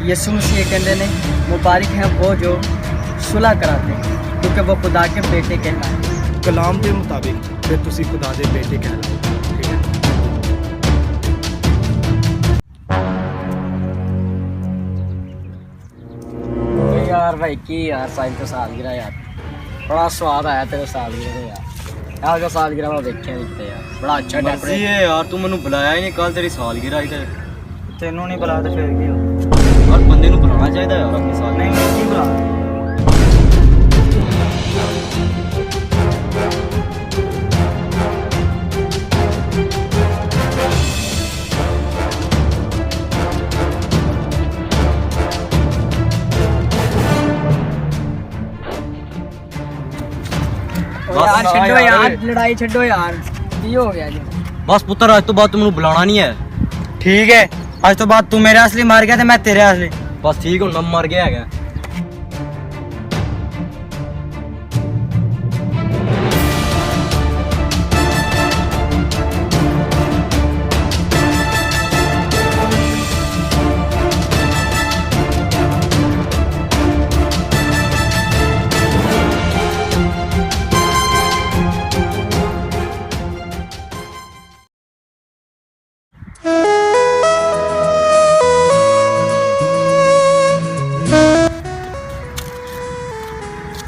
यीशु मसीह कहते ने मुबारक हैं वो जो सुलह कराते हैं क्योंकि वो खुदा के बेटे कहलाए। कलाम के मुताबिक फिर तुसी खुदा दे बेटे कहलाओ। ठीक है। यार भाई की यार साइड तो सालगिरह यार बड़ा स्वाद आया तेरे सालगिरह को यार। यार का सालगिरह मैं देखिया नहीं यार, बड़ा अच्छा मर्जी है यार, तू मैनू बुलाया ही नहीं। कल तेरी सालगिरह ही तेनों नहीं बुलाया तो फिर की हर बंदे नू बुलाना चाहिए यार अपनी साल। नहीं बुला यार छड्डो यार, लड़ाई छड्डो यार, ये हो गया जी। बस पुत्र आज तो बाद तू मैनू बुलाना नहीं है। ठीक है, आज तो बाद तू मेरे असली मार गया तो मैं तेरे असली। बस ठीक हूँ, मर गया है।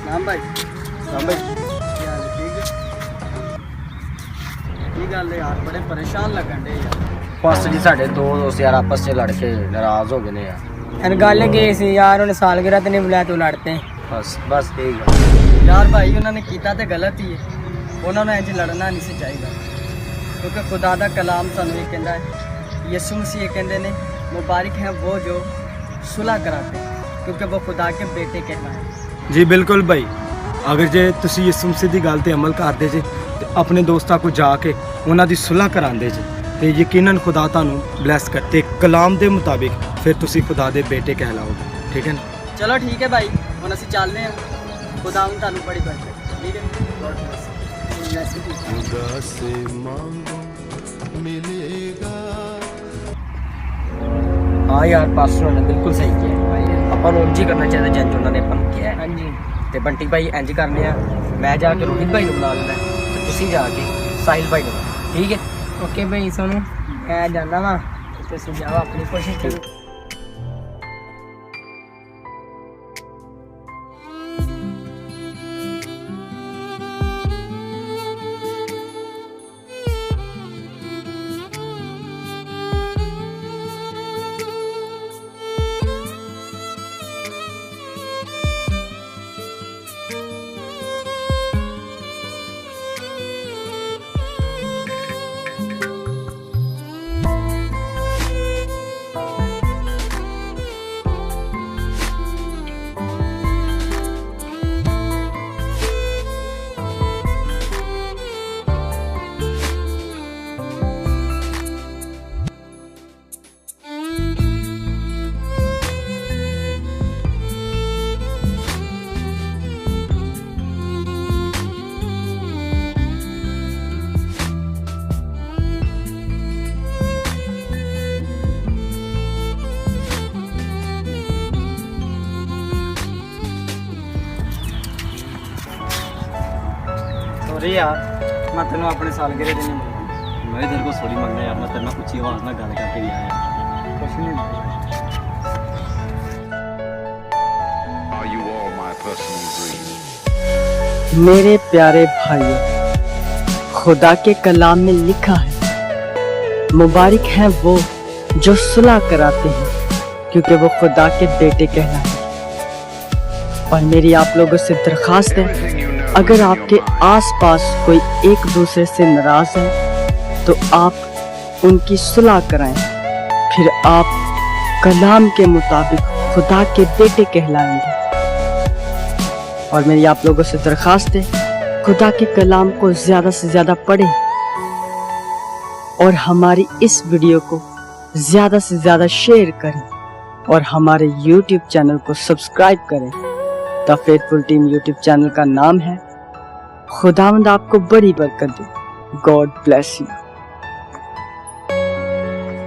नाम भाई हाँ भाई, यार ठीक है। की गल है यार, बड़े परेशान लगन डे यार। बस जी साढ़े दो दोस्त यार आपस से लड़के नाराज हो गए ने यार। हर गल की सी यार, उन्हें सालगिरह तो नहीं बुलाया तो लड़ते हैं। बस ठीक है यार भाई उन्होंने किया तो गलत ही है, उन्होंने इंज लड़ना नहीं सी चाहिए क्योंकि खुदा दा कलाम सानू ये कहता है, यीशु मसीह कहते ने मुबारक हैं वो जो सुलह कराते हैं क्योंकि वो खुदा के बेटे कहलाए। जी बिल्कुल भाई, अगर जे तुसी यीशु मसीह दी गल ते अमल करदे जे ते अपने दोस्तां को जाके उन्हां दी सुलह करांदे जे ते यकीनन खुदा तुहानू ब्लैस करते। कलाम दे मुताबिक फिर तुसी खुदा दे बेटे कहलाओगे। ठीक है ना। चलो ठीक है भाई, हम असीं चलते हैं। खुदा हम तुहानू बड़ी बरकत। ठीक है, गॉड ब्लेस यू। खुदा से मांगो मिलेगा। हाँ यार पास्टर ने बिल्कुल सही किया भाई, अपन उंज ही करना चाहिए जिंज उन्होंने अपन किया है। हाँ जी, ते बंटी भाई इंज करने आ, मैं जाके रोहित भाई को बुला लेना ते तुसी जाके साहिल भाई को। ठीक है। ओके भाई सुनो, मैं जाना वा तो जाओ अपनी कोशिश करो। सॉरी यार, मैं तेन अपने सालगिरह दिन नहीं मिला। मैं तेरे को सॉरी मांगना यार, मैं तेरे नाल ऊंची आवाज़ में गल करके भी आया। कुछ नहीं। Are you all my personal dreams? मेरे प्यारे भाइयों, खुदा के कलाम में लिखा है, मुबारक हैं वो जो सुलह कराते हैं क्योंकि वो खुदा के बेटे कहलाए। और मेरी आप लोगों से दरखास्त है, अगर आपके आसपास कोई एक दूसरे से नाराज है तो आप उनकी सुलह कराएं, फिर आप कलाम के मुताबिक खुदा के बेटे कहलाएंगे। और मेरी आप लोगों से दरखास्त है, खुदा के कलाम को ज्यादा से ज्यादा पढ़ें और हमारी इस वीडियो को ज्यादा से ज्यादा शेयर करें और हमारे YouTube चैनल को सब्सक्राइब करें। The faithful team YouTube channel का नाम है। खुदावंद आपको बड़ी बरकत दे। God bless you.